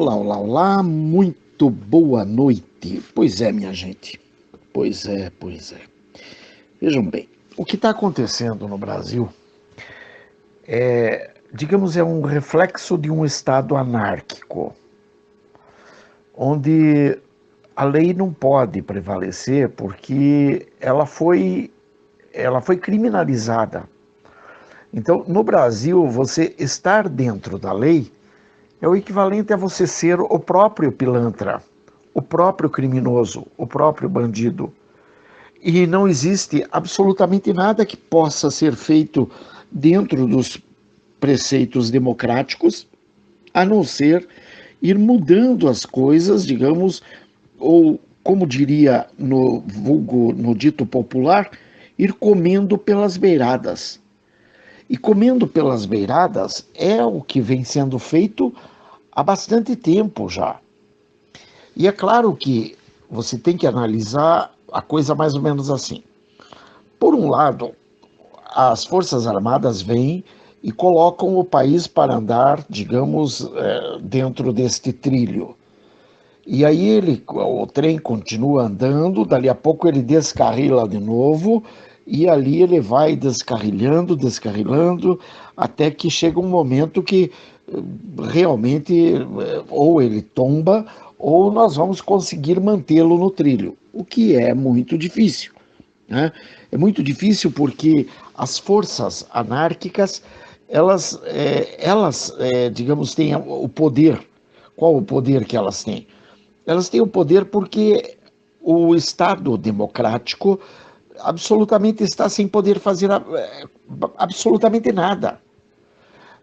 Olá, olá, olá, muito boa noite. Pois é, minha gente. Pois é. Vejam bem, o que está acontecendo no Brasil é um reflexo de um estado anárquico, onde a lei não pode prevalecer porque ela foi criminalizada. Então, no Brasil, você estar dentro da lei é o equivalente a você ser o próprio pilantra, o próprio criminoso, o próprio bandido. E não existe absolutamente nada que possa ser feito dentro dos preceitos democráticos, a não ser ir mudando as coisas, digamos, ou como diria no vulgo, no dito popular, ir comendo pelas beiradas. E comendo pelas beiradas é o que vem sendo feito há bastante tempo já. E é claro que você tem que analisar a coisa mais ou menos assim. Por um lado, as Forças Armadas vêm e colocam o país para andar, digamos, dentro deste trilho. E aí o trem continua andando, dali a pouco ele descarrila de novo, e ali ele vai descarrilando, até que chega um momento que realmente ou ele tomba, ou nós vamos conseguir mantê-lo no trilho, o que é muito difícil, né? É muito difícil porque as forças anárquicas, digamos, têm o poder. Qual o poder que elas têm? Elas têm o poder porque o Estado democrático absolutamente está sem poder fazer absolutamente nada.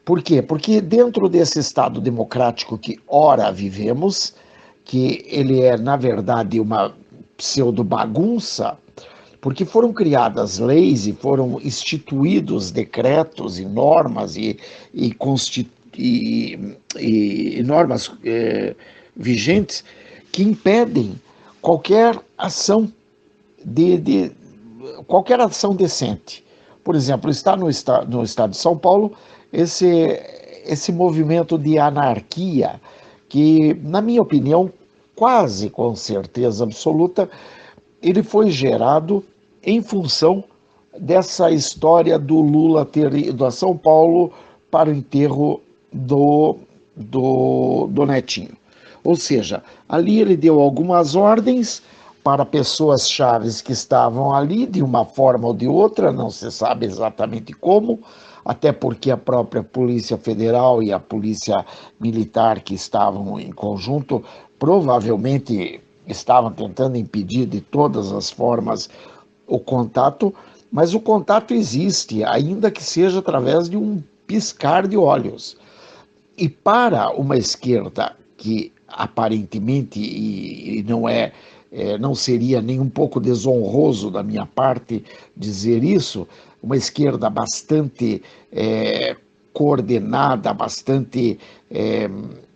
Por quê? Porque dentro desse Estado democrático que ora vivemos, que ele é, na verdade, uma pseudo-bagunça, porque foram criadas leis e foram instituídos decretos e normas e normas vigentes que impedem qualquer ação de qualquer ação decente. Por exemplo, está no estado de São Paulo esse movimento de anarquia que, na minha opinião, quase com certeza absoluta, ele foi gerado em função dessa história do Lula ter ido a São Paulo para o enterro do Netinho. Ou seja, ali ele deu algumas ordens para pessoas chaves que estavam ali, de uma forma ou de outra, não se sabe exatamente como, até porque a própria Polícia Federal e a Polícia Militar que estavam em conjunto provavelmente estavam tentando impedir de todas as formas o contato, mas o contato existe, ainda que seja através de um piscar de olhos. E para uma esquerda que aparentemente, e não seria nem um pouco desonroso da minha parte dizer isso, uma esquerda bastante coordenada,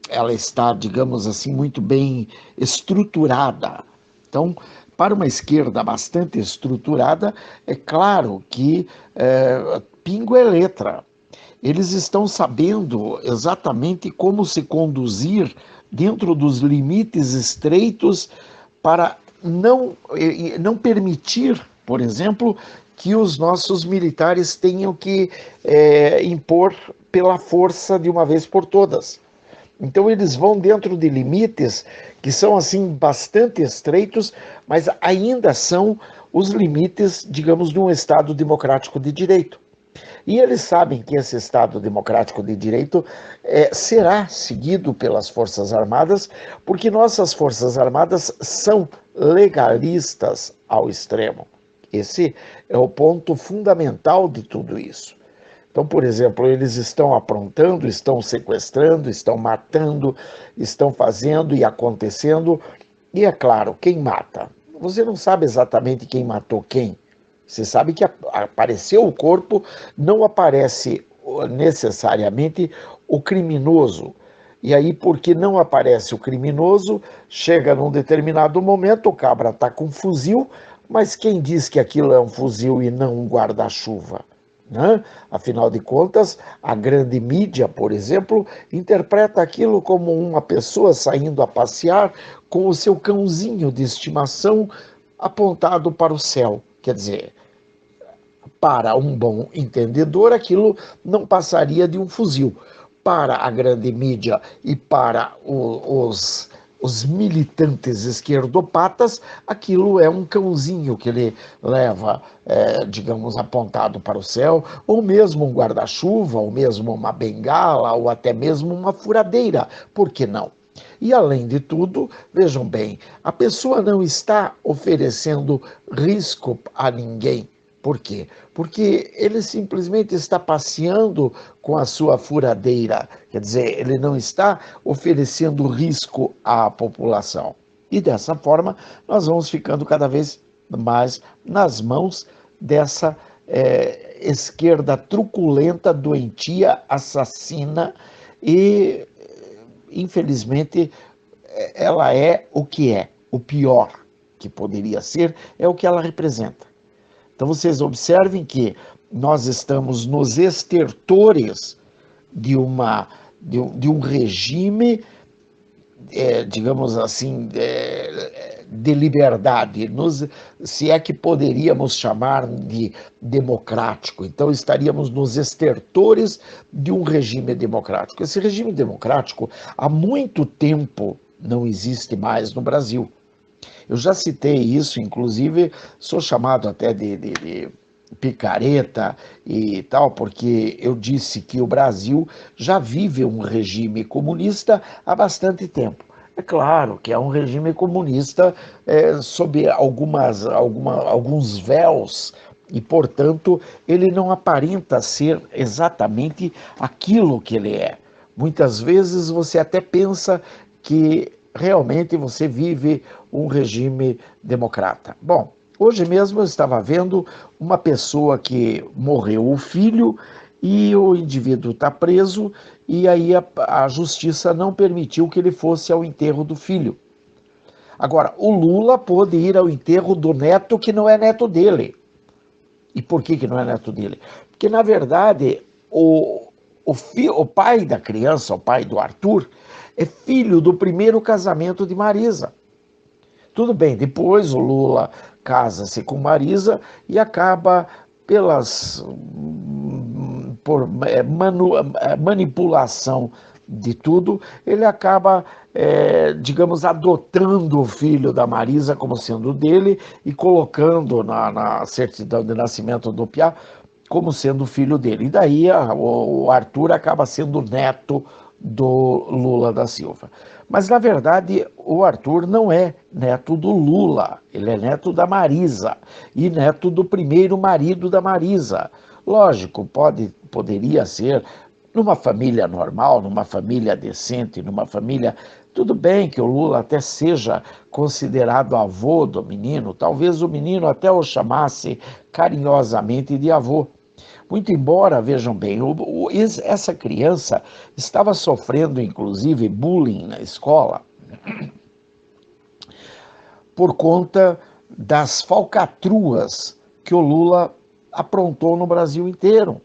ela está, digamos assim, muito bem estruturada. Então, para uma esquerda bastante estruturada, é claro que pingo é letra. Eles estão sabendo exatamente como se conduzir dentro dos limites estreitos para não permitir, por exemplo, que os nossos militares tenham que impor pela força de uma vez por todas. Então eles vão dentro de limites que são assim bastante estreitos, mas ainda são os limites, digamos, de um Estado democrático de direito. E eles sabem que esse Estado democrático de direito será seguido pelas Forças Armadas, porque nossas Forças Armadas são legalistas ao extremo. Esse é o ponto fundamental de tudo isso. Então, por exemplo, eles estão aprontando, estão sequestrando, estão matando, estão fazendo e acontecendo. E é claro, quem mata? Você não sabe exatamente quem matou quem. Você sabe que apareceu o corpo, não aparece necessariamente o criminoso. E aí, porque não aparece o criminoso, chega num determinado momento, o cabra está com um fuzil, mas quem diz que aquilo é um fuzil e não um guarda-chuva? né? Afinal de contas, a grande mídia, por exemplo, interpreta aquilo como uma pessoa saindo a passear com o seu cãozinho de estimação apontado para o céu. Quer dizer, para um bom entendedor, aquilo não passaria de um fuzil. Para a grande mídia e para os militantes esquerdopatas, aquilo é um cãozinho que ele leva, digamos, apontado para o céu, ou mesmo um guarda-chuva, ou mesmo uma bengala, ou até mesmo uma furadeira. Por que não? E, além de tudo, vejam bem, a pessoa não está oferecendo risco a ninguém. Por quê? Porque ele simplesmente está passeando com a sua furadeira, quer dizer, ele não está oferecendo risco à população. E dessa forma, nós vamos ficando cada vez mais nas mãos dessa esquerda truculenta, doentia, assassina e, infelizmente, ela é o que é. O pior que poderia ser é o que ela representa. Então, vocês observem que nós estamos nos estertores de um regime, digamos assim, de liberdade, se é que poderíamos chamar de democrático. Então, estaríamos nos estertores de um regime democrático. Esse regime democrático, há muito tempo, não existe mais no Brasil. Eu já citei isso, inclusive sou chamado até de picareta e tal, porque eu disse que o Brasil já vive um regime comunista há bastante tempo. É claro que é um regime comunista sob alguns véus e, portanto, ele não aparenta ser exatamente aquilo que ele é. Muitas vezes você até pensa que realmente você vive um regime democrata. Bom, hoje mesmo eu estava vendo uma pessoa que morreu o filho e o indivíduo está preso e aí a justiça não permitiu que ele fosse ao enterro do filho. Agora, o Lula pôde ir ao enterro do neto que não é neto dele. E por que não é neto dele? Porque, na verdade, o pai da criança, o pai do Arthur, é filho do primeiro casamento de Marisa. Tudo bem, depois o Lula casa-se com Marisa e acaba por manipulação de tudo, ele acaba, digamos, adotando o filho da Marisa como sendo dele e colocando na certidão de nascimento do Piá como sendo filho dele. E daí o Arthur acaba sendo neto do Lula da Silva. Mas, na verdade, o Arthur não é neto do Lula, ele é neto da Marisa e neto do primeiro marido da Marisa. Lógico, poderia ser numa família normal, numa família decente, numa família... Tudo bem que o Lula até seja considerado avô do menino, talvez o menino até o chamasse carinhosamente de avô. Muito embora, vejam bem, essa criança estava sofrendo, inclusive, bullying na escola por conta das falcatruas que o Lula aprontou no Brasil inteiro.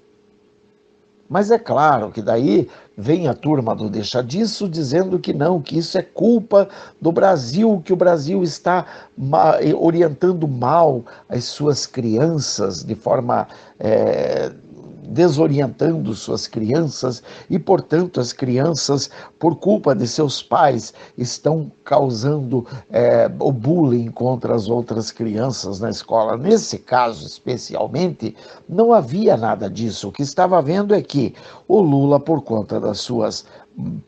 Mas é claro que daí vem a turma do Deixa Disso dizendo que não, que isso é culpa do Brasil, que o Brasil está orientando mal as suas crianças de forma desorientando suas crianças e, portanto, as crianças, por culpa de seus pais, estão causando o bullying contra as outras crianças na escola. Nesse caso, especialmente, não havia nada disso. O que estava havendo é que o Lula, por conta das suas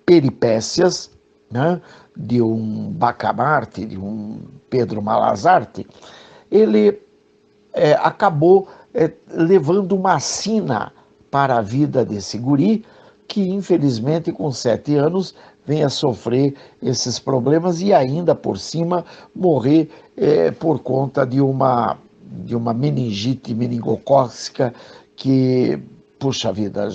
peripécias, né, de um Bacamarte, de um Pedro Malazarte, ele acabou levando uma sina para a vida desse guri, que infelizmente com 7 anos vem a sofrer esses problemas e ainda por cima morrer por conta de uma meningite meningocócica que, puxa vida,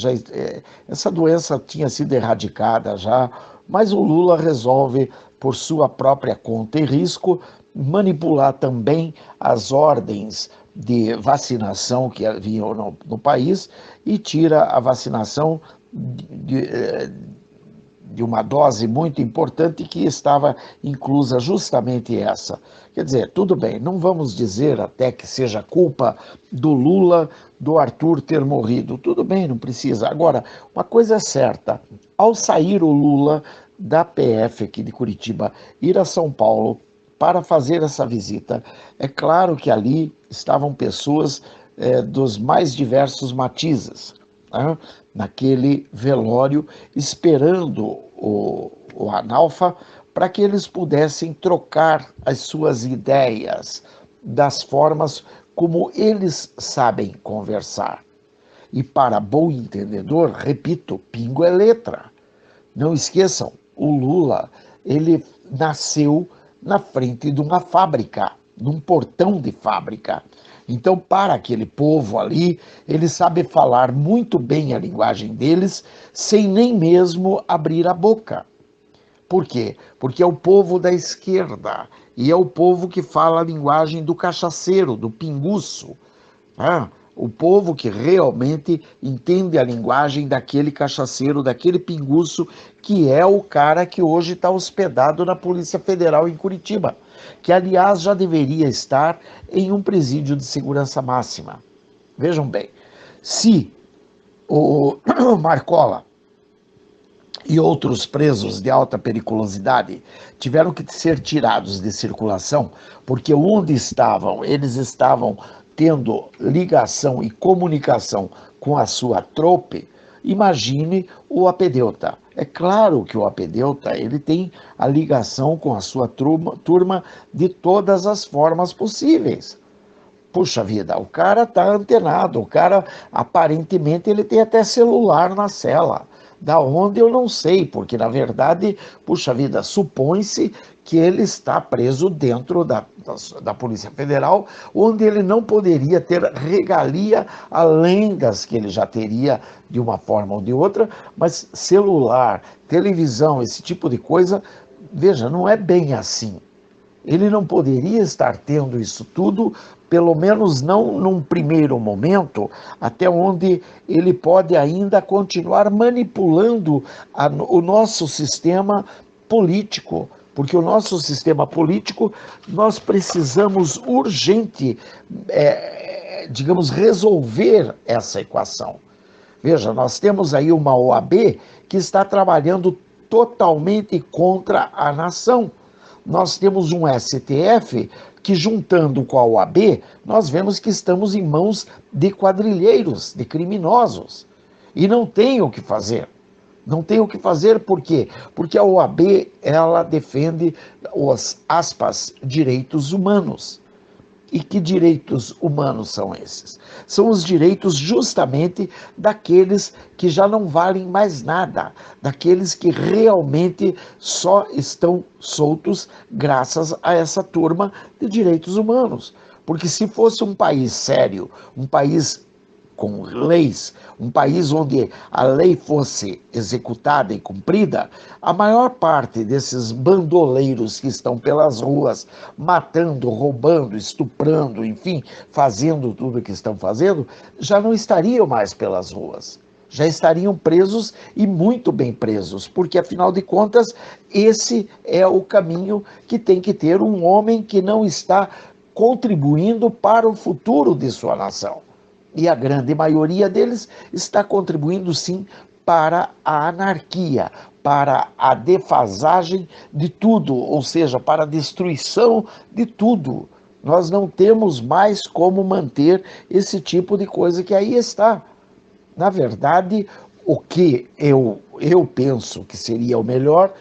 essa doença tinha sido erradicada já, mas o Lula resolve, por sua própria conta e risco, manipular também as ordens de vacinação que havia no país e tira a vacinação de uma dose muito importante que estava inclusa justamente essa. Quer dizer, tudo bem, não vamos dizer até que seja culpa do Lula, do Arthur ter morrido. Tudo bem, não precisa. Agora, uma coisa é certa, ao sair o Lula da PF aqui de Curitiba, ir a São Paulo para fazer essa visita, é claro que ali estavam pessoas dos mais diversos matizes, né? Naquele velório, esperando o Analfa para que eles pudessem trocar as suas ideias das formas como eles sabem conversar. E para bom entendedor, repito, pingo é letra. Não esqueçam, o Lula, ele nasceu na frente de uma fábrica, num portão de fábrica. Então, para aquele povo ali, ele sabe falar muito bem a linguagem deles, sem nem mesmo abrir a boca. Por quê? Porque é o povo da esquerda e é o povo que fala a linguagem do cachaceiro, do pinguço. Né? O povo que realmente entende a linguagem daquele cachaceiro, daquele pinguço, que é o cara que hoje está hospedado na Polícia Federal em Curitiba, que aliás já deveria estar em um presídio de segurança máxima. Vejam bem, se o Marcola e outros presos de alta periculosidade tiveram que ser tirados de circulação, porque onde estavam, eles estavam tendo ligação e comunicação com a sua trope. Imagine o apedeuta. É claro que o apedeuta ele tem a ligação com a sua turma de todas as formas possíveis. Puxa vida, o cara tá antenado, o cara aparentemente ele tem até celular na cela. Da onde eu não sei, porque na verdade, puxa vida, supõe-se que ele está preso dentro da Polícia Federal, onde ele não poderia ter regalia além das que ele já teria de uma forma ou de outra, mas celular, televisão, esse tipo de coisa, veja, não é bem assim. Ele não poderia estar tendo isso tudo, pelo menos não num primeiro momento, até onde ele pode ainda continuar manipulando o nosso sistema político, porque o nosso sistema político, nós precisamos urgente, digamos, resolver essa equação. Veja, nós temos aí uma OAB que está trabalhando totalmente contra a nação. Nós temos um STF que, juntando com a OAB, nós vemos que estamos em mãos de quadrilheiros, de criminosos. E não tem o que fazer. Não tem o que fazer por quê? Porque a OAB, ela defende os, aspas, direitos humanos. E que direitos humanos são esses? São os direitos justamente daqueles que já não valem mais nada, daqueles que realmente só estão soltos graças a essa turma de direitos humanos. Porque se fosse um país sério, um país com leis, um país onde a lei fosse executada e cumprida, a maior parte desses bandoleiros que estão pelas ruas matando, roubando, estuprando, enfim, fazendo tudo o que estão fazendo, já não estariam mais pelas ruas. Já estariam presos e muito bem presos, porque afinal de contas, esse é o caminho que tem que ter um homem que não está contribuindo para o futuro de sua nação. E a grande maioria deles está contribuindo, sim, para a anarquia, para a defasagem de tudo, ou seja, para a destruição de tudo. Nós não temos mais como manter esse tipo de coisa que aí está. Na verdade, o que eu penso que seria o melhor,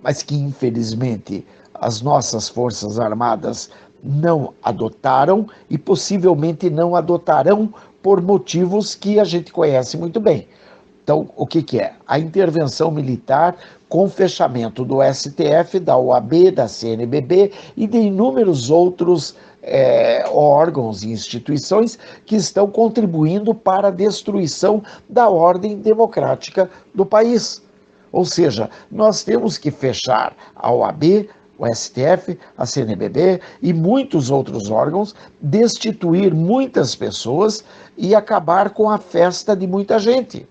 mas que infelizmente as nossas Forças Armadas não adotaram e possivelmente não adotarão por motivos que a gente conhece muito bem. Então, o que é? A intervenção militar com fechamento do STF, da OAB, da CNBB e de inúmeros outros órgãos e instituições que estão contribuindo para a destruição da ordem democrática do país. Ou seja, nós temos que fechar a OAB, o STF, a CNBB e muitos outros órgãos, destituir muitas pessoas e acabar com a festa de muita gente.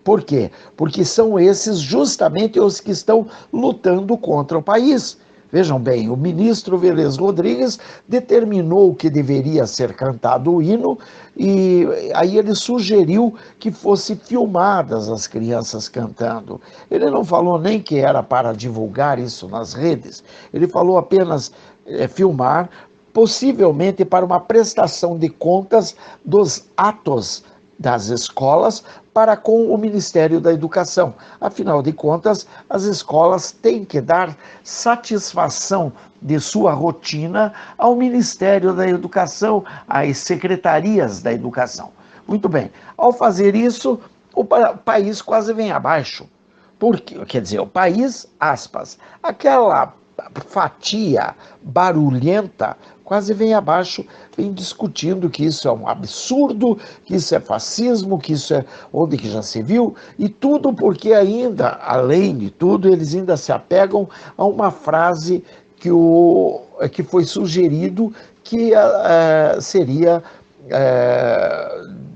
Por quê? Porque são esses justamente os que estão lutando contra o país. Vejam bem, o ministro Velez Rodrigues determinou que deveria ser cantado o hino e aí ele sugeriu que fossem filmadas as crianças cantando. Ele não falou nem que era para divulgar isso nas redes, ele falou apenas filmar, possivelmente para uma prestação de contas dos atos das escolas para com o Ministério da Educação. Afinal de contas, as escolas têm que dar satisfação de sua rotina ao Ministério da Educação, às secretarias da Educação. Muito bem, ao fazer isso, o país quase vem abaixo. Porque, quer dizer, o país, aspas, aquela fatia barulhenta quase vem abaixo, vem discutindo que isso é um absurdo, que isso é fascismo, que isso é onde que já se viu, e tudo porque ainda, além de tudo, eles ainda se apegam a uma frase que foi sugerido que seria,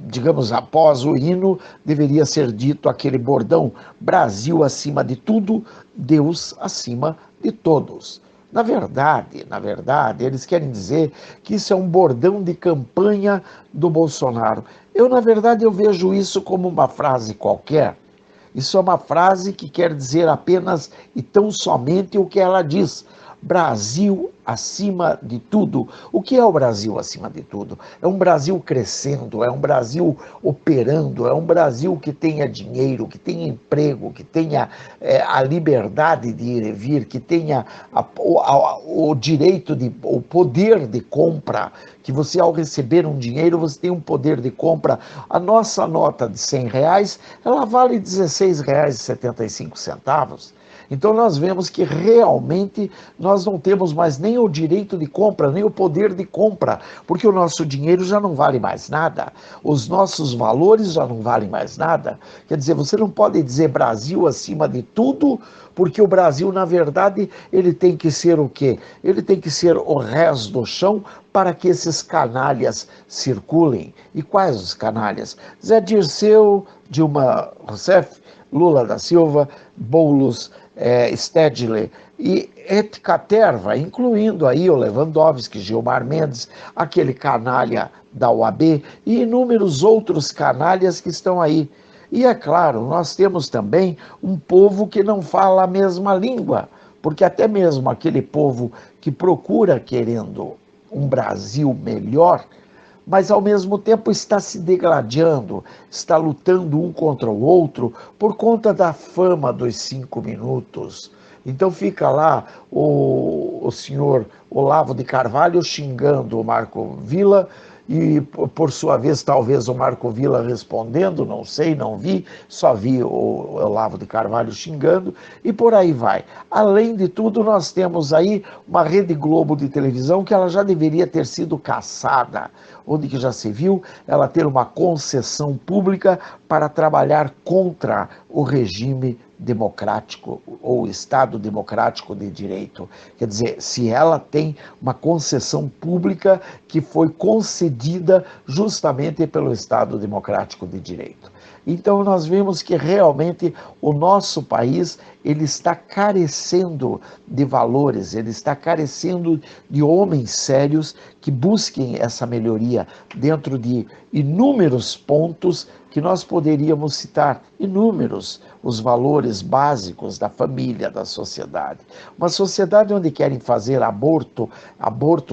digamos, após o hino, deveria ser dito aquele bordão: Brasil acima de tudo, Deus acima de todos. Na verdade, eles querem dizer que isso é um bordão de campanha do Bolsonaro. Na verdade, eu vejo isso como uma frase qualquer. Isso é uma frase que quer dizer apenas e tão somente o que ela diz: Brasil acima de tudo. O que é o Brasil acima de tudo? É um Brasil crescendo, é um Brasil operando, é um Brasil que tenha dinheiro, que tenha emprego, que tenha a liberdade de ir e vir, que tenha o direito, o poder de compra, que você, ao receber um dinheiro, você tem um poder de compra. A nossa nota de R$100, ela vale R$16,75. Então nós vemos que realmente nós não temos mais nem o direito de compra, nem o poder de compra, porque o nosso dinheiro já não vale mais nada, os nossos valores já não valem mais nada. Quer dizer, você não pode dizer Brasil acima de tudo, porque o Brasil, na verdade, ele tem que ser o quê? Ele tem que ser o rés do chão para que esses canalhas circulem. E quais os canalhas? Zé Dirceu, Dilma Rousseff, Lula da Silva, Boulos, Stedley e et caterva, incluindo aí o Lewandowski, Gilmar Mendes, aquele canalha da OAB e inúmeros outros canalhas que estão aí. E é claro, nós temos também um povo que não fala a mesma língua, porque até mesmo aquele povo que procura querendo um Brasil melhor, mas ao mesmo tempo está se degradando, está lutando um contra o outro por conta da fama dos 5 minutos. Então fica lá o senhor Olavo de Carvalho xingando o Marco Villa e, por sua vez, talvez o Marco Villa respondendo, não sei, não vi, só vi o Olavo de Carvalho xingando, e por aí vai. Além de tudo, nós temos aí uma Rede Globo de televisão que ela já deveria ter sido cassada, onde que já se viu ela ter uma concessão pública para trabalhar contra o regime democrático ou Estado democrático de direito. Quer dizer, se ela tem uma concessão pública que foi concedida justamente pelo Estado democrático de direito. Então nós vemos que realmente o nosso país ele está carecendo de valores, ele está carecendo de homens sérios que busquem essa melhoria dentro de inúmeros pontos que nós poderíamos citar, inúmeros, os valores básicos da família, da sociedade. Uma sociedade onde querem fazer aborto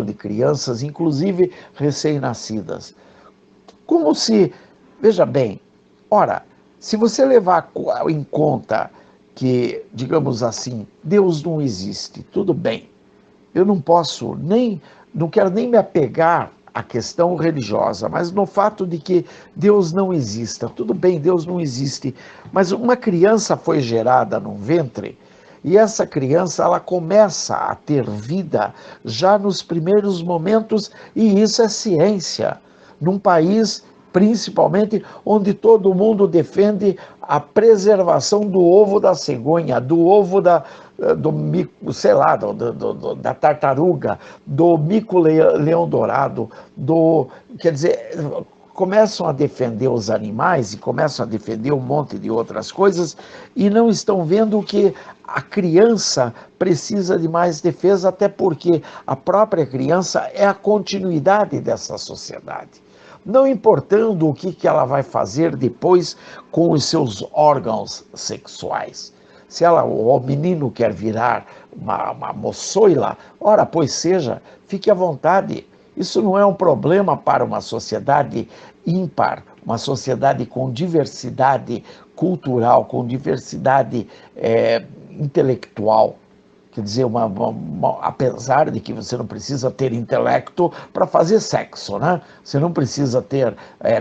de crianças, inclusive recém-nascidas. Como se, veja bem, ora, se você levar em conta que, digamos assim, Deus não existe, tudo bem, eu não quero nem me apegar à questão religiosa, mas no fato de que Deus não exista, tudo bem, Deus não existe, mas uma criança foi gerada num ventre e essa criança ela começa a ter vida já nos primeiros momentos e isso é ciência, num país principalmente onde todo mundo defende a preservação do ovo da cegonha, do ovo do mico, sei lá, da tartaruga, do mico-leão dourado, quer dizer, começam a defender os animais e começam a defender um monte de outras coisas e não estão vendo que a criança precisa de mais defesa, até porque a própria criança é a continuidade dessa sociedade. Não importando o que ela vai fazer depois com os seus órgãos sexuais. Se o menino quer virar uma moçoila, ora, pois seja, fique à vontade. Isso não é um problema para uma sociedade ímpar, uma sociedade com diversidade cultural, com diversidade intelectual. Quer dizer, apesar de que você não precisa ter intelecto para fazer sexo, né? Você não precisa ter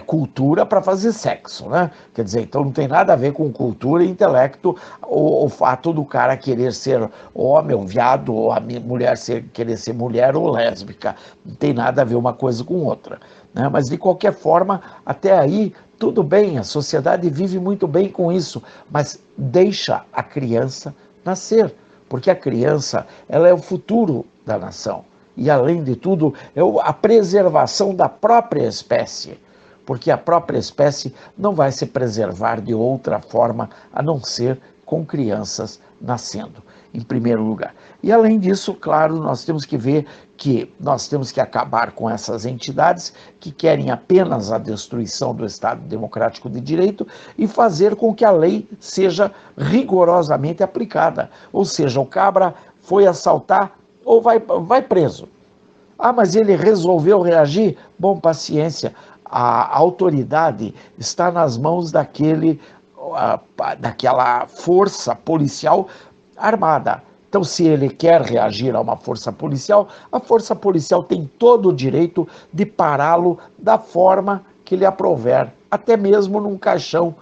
cultura para fazer sexo, né? Quer dizer, então não tem nada a ver com cultura e intelecto o fato do cara querer ser homem ou viado, ou a mulher querer ser mulher ou lésbica. Não tem nada a ver uma coisa com outra, né? Mas, de qualquer forma, até aí, tudo bem, a sociedade vive muito bem com isso, mas deixa a criança nascer. Porque a criança, ela é o futuro da nação. E, além de tudo, é a preservação da própria espécie. Porque a própria espécie não vai se preservar de outra forma a não ser com crianças nascendo, em primeiro lugar. E, além disso, claro, nós temos que ver que nós temos que acabar com essas entidades que querem apenas a destruição do Estado Democrático de Direito e fazer com que a lei seja rigorosamente aplicada. Ou seja, o cabra foi assaltar ou vai preso. Ah, mas ele resolveu reagir? Bom, paciência, a autoridade está nas mãos daquela força policial armada. Então, se ele quer reagir a uma força policial, a força policial tem todo o direito de pará-lo da forma que lhe aprouver, até mesmo num caixão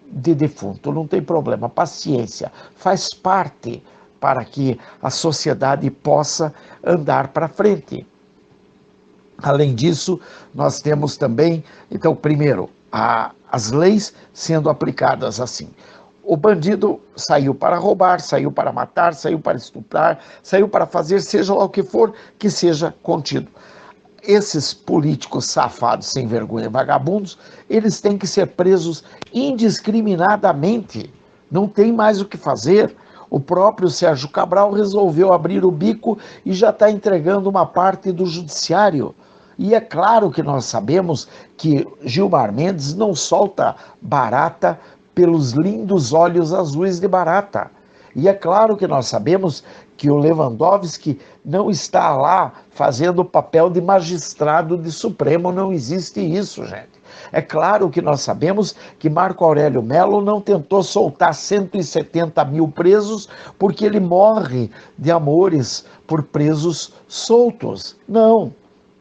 de defunto, não tem problema, paciência, faz parte para que a sociedade possa andar para frente. Além disso, nós temos também, então, primeiro, as leis sendo aplicadas assim. O bandido saiu para roubar, saiu para matar, saiu para estuprar, saiu para fazer seja lá o que for, que seja contido. Esses políticos safados, sem vergonha, vagabundos, eles têm que ser presos indiscriminadamente. Não tem mais o que fazer. O próprio Sérgio Cabral resolveu abrir o bico e já está entregando uma parte do judiciário. E é claro que nós sabemos que Gilmar Mendes não solta barata pelos lindos olhos azuis de barata. E é claro que nós sabemos que o Lewandowski não está lá fazendo o papel de magistrado de Supremo, não existe isso, gente. É claro que nós sabemos que Marco Aurélio Mello não tentou soltar 170 mil presos porque ele morre de amores por presos soltos. Não,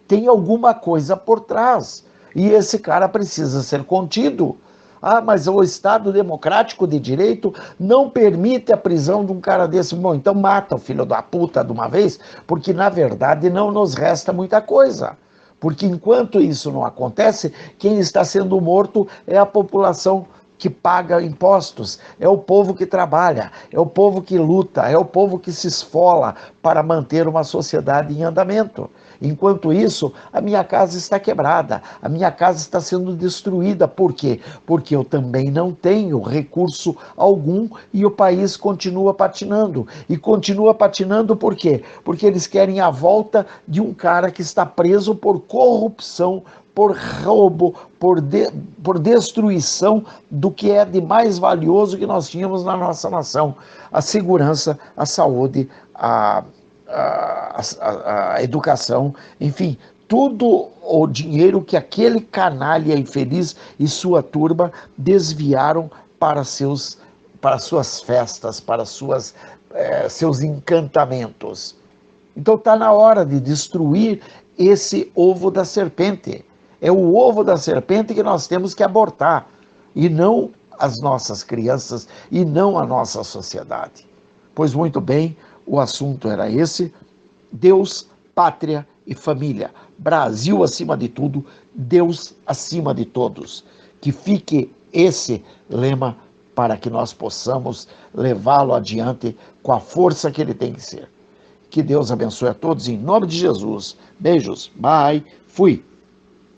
tem alguma coisa por trás. E esse cara precisa ser contido. Ah, mas o Estado Democrático de Direito não permite a prisão de um cara desse. Bom, então mata o filho da puta de uma vez, porque na verdade não nos resta muita coisa. Porque enquanto isso não acontece, quem está sendo morto é a população que paga impostos, é o povo que trabalha, é o povo que luta, é o povo que se esfola para manter uma sociedade em andamento. Enquanto isso, a minha casa está quebrada, a minha casa está sendo destruída. Por quê? Porque eu também não tenho recurso algum e o país continua patinando. E continua patinando por quê? Porque eles querem a volta de um cara que está preso por corrupção, por roubo, por destruição do que é de mais valioso que nós tínhamos na nossa nação: a segurança, a saúde, a educação, enfim, tudo o dinheiro que aquele canalha infeliz e sua turba desviaram para suas festas, para seus encantamentos. Então está na hora de destruir esse ovo da serpente. É o ovo da serpente que nós temos que abortar, e não as nossas crianças, e não a nossa sociedade. Pois muito bem, o assunto era esse: Deus, pátria e família. Brasil acima de tudo, Deus acima de todos. Que fique esse lema para que nós possamos levá-lo adiante com a força que ele tem que ser. Que Deus abençoe a todos em nome de Jesus. Beijos. Bye. Fui.